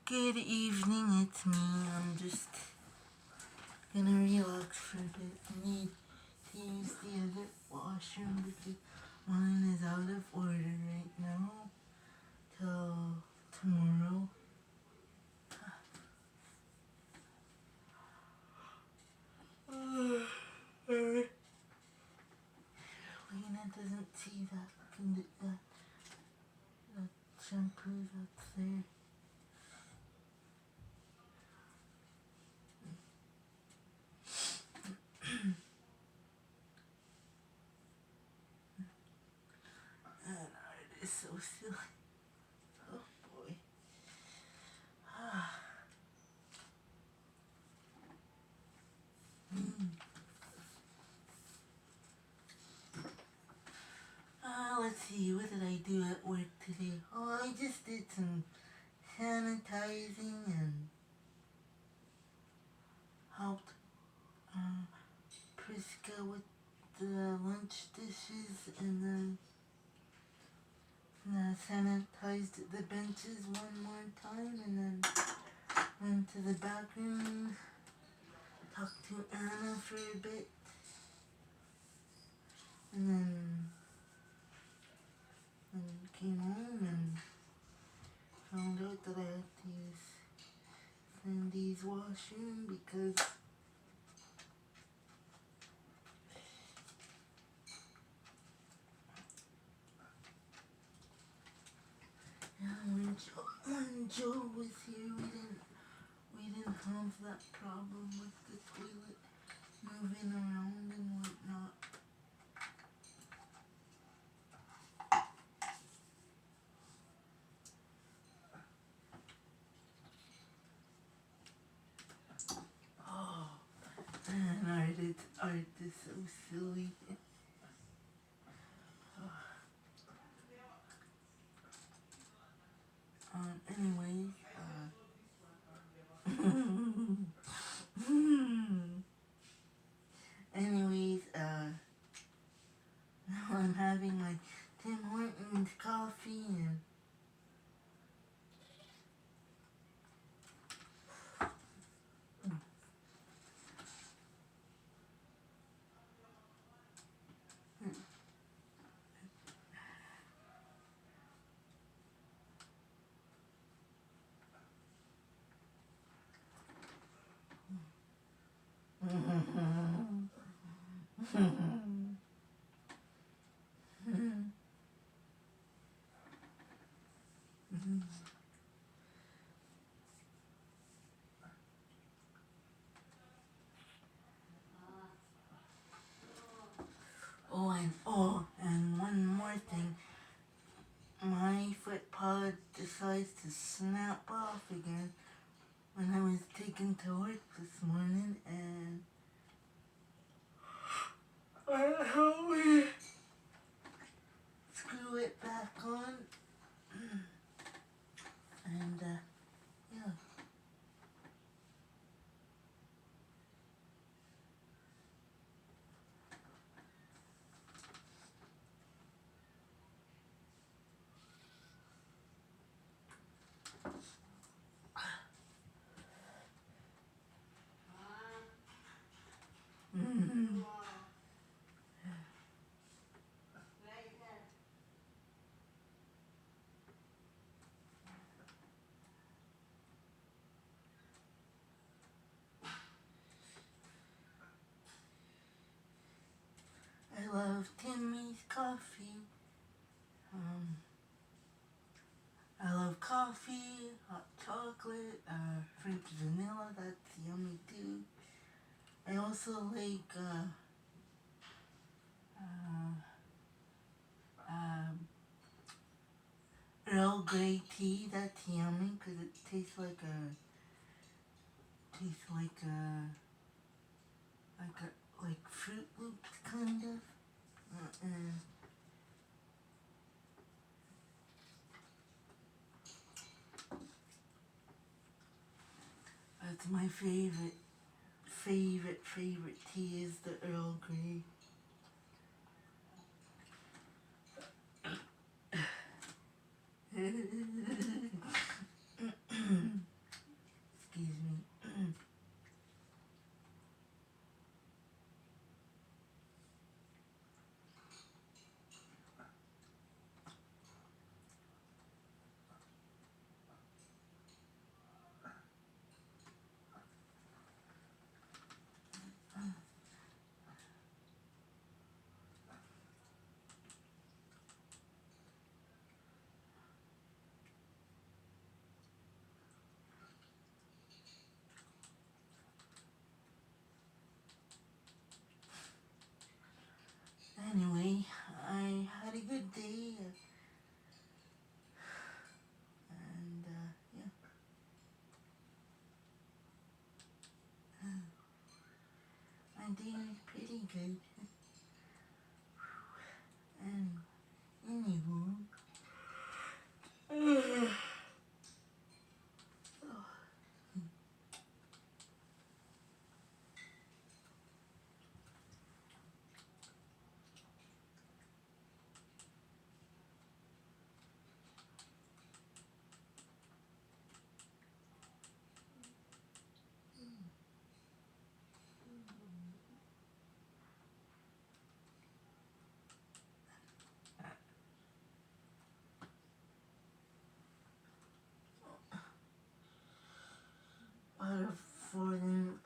Good evening, it's me. I'm just gonna relax for a bit. I need to use the other washroom because mine is out of order right now till tomorrow. Lena doesn't see that shampoo that's there. And it is so silly. Oh boy. Let's see, what did I do at work today? Oh, I just did some sanitizing and helped Priska with the lunch dishes and then sanitized the benches one more time and then went to the back room, talked to Anna for a bit, and then came home and found out that I had to use Cindy's washroom because when Joe was here, we didn't have that problem with the toilet moving around and whatnot. Oh, man, art is so silly. Anyways, anyways, now I'm having my Tim Hortons coffee and and one more thing. My foot pod decides to snap off again when I was taken to work this morning and I helped me screw it back on and yeah. I love Timmy's coffee. I love coffee, hot chocolate, fruit vanilla, that's yummy too. I also like um, Earl Grey tea, that's yummy because it tastes like like Fruit Loops kind of. That's my favorite tea is the Earl Grey. my day was pretty good. And anywho, out of Forden,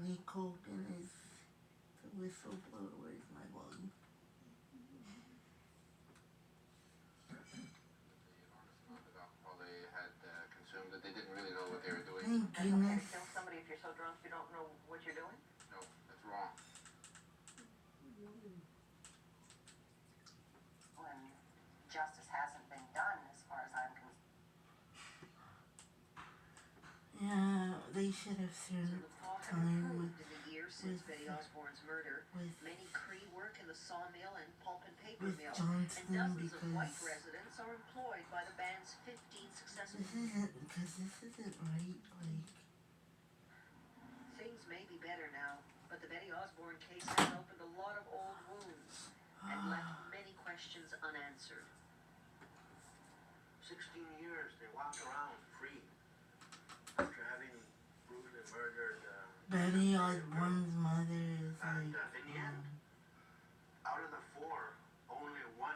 Lee Colgan is the whistleblower. Where's my volume? They had consumed that they didn't really know what they were doing. Thank That's okay goodness. to kill somebody if you're so drunk you don't know what you're doing? No, that's wrong. When justice hasn't been done, as far as I'm concerned. Yeah, they should have served time with, In the years since with- Betty Osborne's murder, with, many Cree work in the sawmill and pulp and paper with mill, and Johnston dozens of white because residents are employed by the band's 15 successful. this isn't right. Like, Things may be better now, but the Betty Osborne case has opened a lot of old wounds and left many questions unanswered. 16 years, they walked around free after having brutally murdered. Betty Osborne's mother is And like, in the end, out of the 4, only 1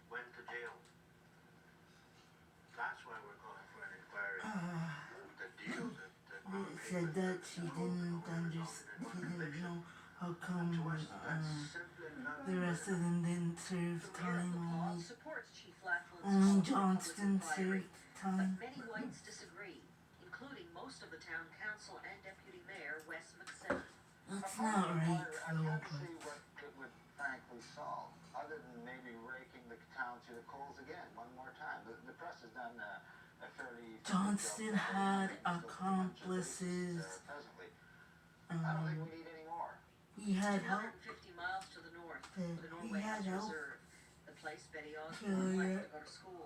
went to jail. That's why we're calling for an inquiry. The deal that it said that she didn't know how come the rest of them didn't serve time. Law supports Chief Lackland's Only call for a Johnston public inquiry, served but time. many whites disagree, including most of the town council and deputy mayor Wes McSimmon. That's not right, I though. can't But see what it would frankly solve, other than maybe raking the town to the coals again one more time. The press has done a fairly... Johnston had accomplices. Presently. I don't think we need any more. He had help. 250 miles to the north, He the Norway had House help. Reserve, the place Betty Osborne Yeah. liked to go to school.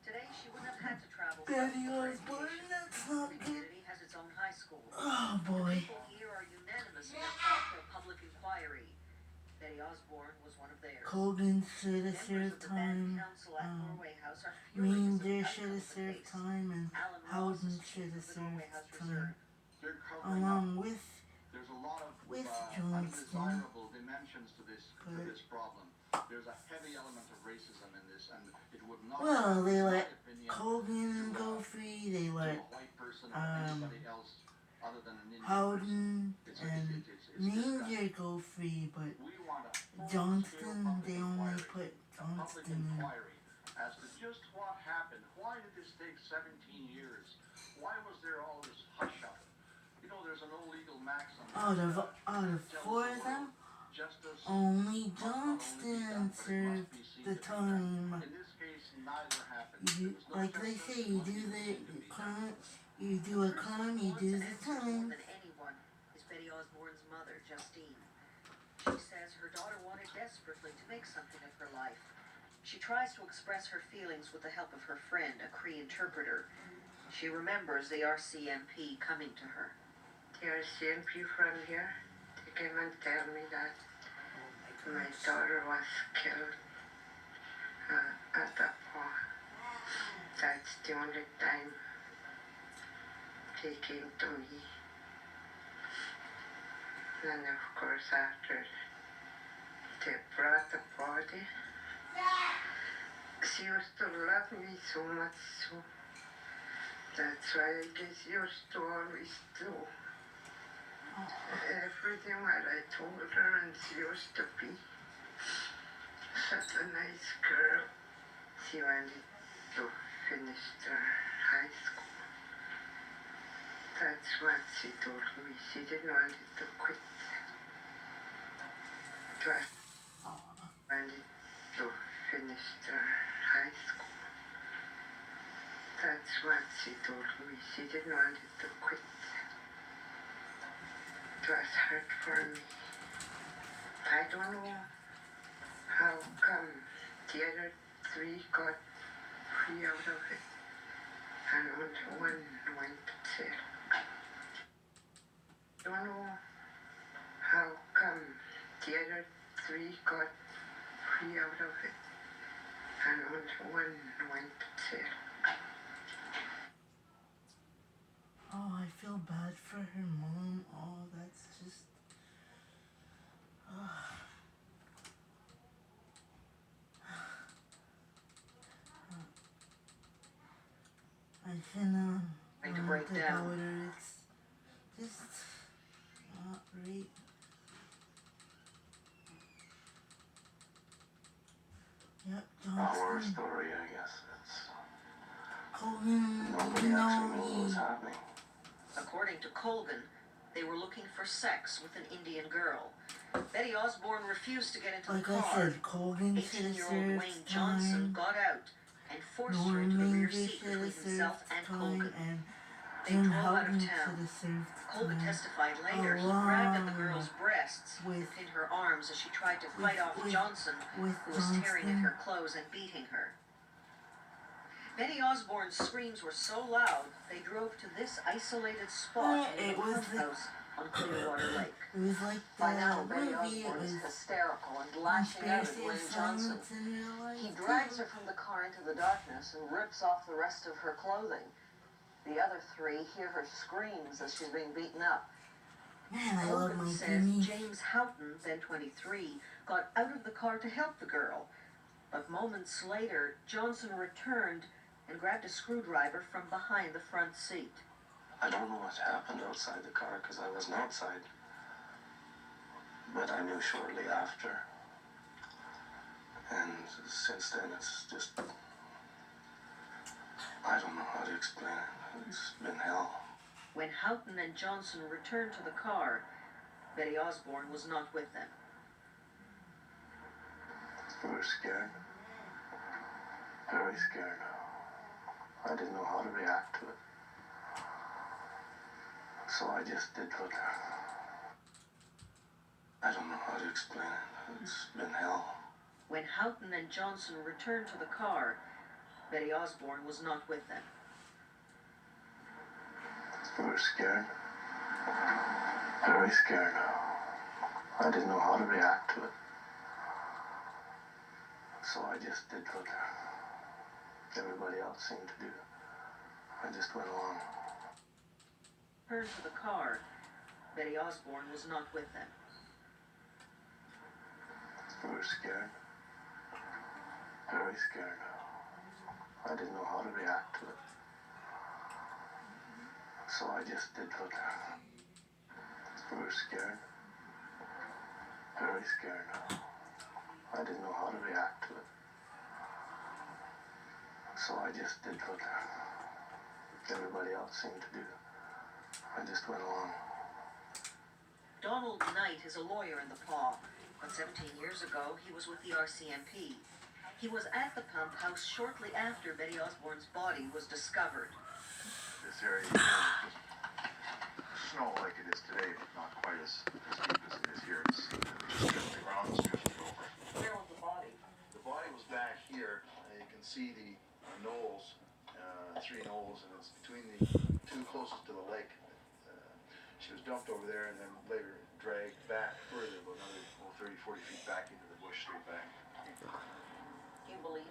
Today, she wouldn't have had to travel. Betty far for Osborne, education. that's not The good. community has its own high school. Oh boy. People here are unanimous in their call for a public inquiry. Betty Osborne was one of theirs. Colgan should have Members served of the band time. council at Norway House are furious at the Ranger outcome should of have the served case. time, and Alan Ross Howden is should chief have of the Norway served House time, Reserve. They're covering up. along with There's a lot of with Johnston. undesirable dimensions to this But- problem. There's a heavy element of racism in this, and it would not. Well, they in my let opinion, Colgan go free. They to let a white person or anybody else other than an Indian Howden person. and Ranger go free, but We want a full-scale Johnston, public they only inquiry. put A public Johnston in. inquiry as to just what happened. Why did this take 17 years? Why was there all this hush up? You know, there's an old legal maxim. Out of tells 4 the of them, world, justice only must not only be Johnston done, but it must served be seen the to be done. time. In this case, neither happened. You, There was no like they justice, say, you not do even the seen to be done. crime, you do a crime, you do the time. More than anyone is Betty Osborne's mother, Justine. She says her daughter wanted desperately to make something of her life. She tries to express her feelings with the help of her friend, a Cree interpreter. She remembers the RCMP coming to her. The RCMP from here, they came and tell me that my daughter was killed at that point. That's the only time they came to me. And of course after they brought the body, she used to love me so much so. That's why I guess she used to always do everything what I told her, and she used to be such a nice girl. She wanted to finish her high school. That's what she told me. She didn't want it to quit. But wanted to finish her high school. That's what she told me. She didn't want it to quit. It was hard for me. I don't know how come the other three got free out of it, and only one went to jail. Don't know how come the other three got free out of it, and only one went to jail. Oh, I feel bad for her mom. Oh, that's just. I cannot Trying to break think down. about her. It's just not right. Yep, A horror Johnson. story, I guess. It's Colgan, nobody even actually though knew what was he. happening. According to Colgan, they were looking for sex with an Indian girl. Betty Osborne refused to get into Like the I car. said, Colgan should have 18-year-old served Wayne Johnson time. got out and forced her Norman into the rear Major seat should between have served himself and time, Colgan. and They Jim drove out of Houghton town. should have served Colgan time. testified later he grabbed at the girl's Along breasts and with- pinned her arms as she tried to fight off Johnson, with who was tearing at Johnston. her clothes and beating her. Betty Osborne's screams were so loud, they drove to this isolated spot Yeah, near it the was pump the- house on Clearwater Lake. It was like By now, the Betty movie. It Osborne was is hysterical and lashing out at Conspiracy Wayne of Johnson. Silence in real life. He too. drags her from the car into the darkness and rips off the rest of her clothing. The other three hear her screams as she's being beaten up. Man, I love Colgan my says Jimmy. James Houghton, then 23, got out of the car to help the girl. But moments later, Johnson returned and grabbed a screwdriver from behind the front seat. I don't know what happened outside the car because I wasn't outside. But I knew shortly after. And since then, it's just. I don't know how to explain it. It's been hell. When Houghton and Johnson returned to the car, Betty Osborne was not with them. We were scared. Very scared. I didn't know how to react to it. So I just did what. I don't know how to explain it. It's been hell. When Houghton and Johnson returned to the car, Betty Osborne was not with them. We were scared. Very scared. I didn't know how to react to it. So I just did what everybody else seemed to do. I just went along. Returned to the car, Betty Osborne was not with them. We were scared. Very scared. I didn't know how to react to it. So I just did what. We were scared. Very scared. I didn't know how to react to it. So I just did what everybody else seemed to do. I just went along. Donald Knight is a lawyer in the Paw, but 17 years ago he was with the RCMP. He was at the pump house shortly after Betty Osborne's body was discovered. This area is snow like it is today, but not quite as deep as it is here. It's just the ground is drifted over. Where was the body? The body was back here. You can see the knolls, 3 knolls, and it's between the 2 closest to the lake. She was dumped over there and then later dragged back further, about another 30, 40 feet back into the bush, straight back. Do you believe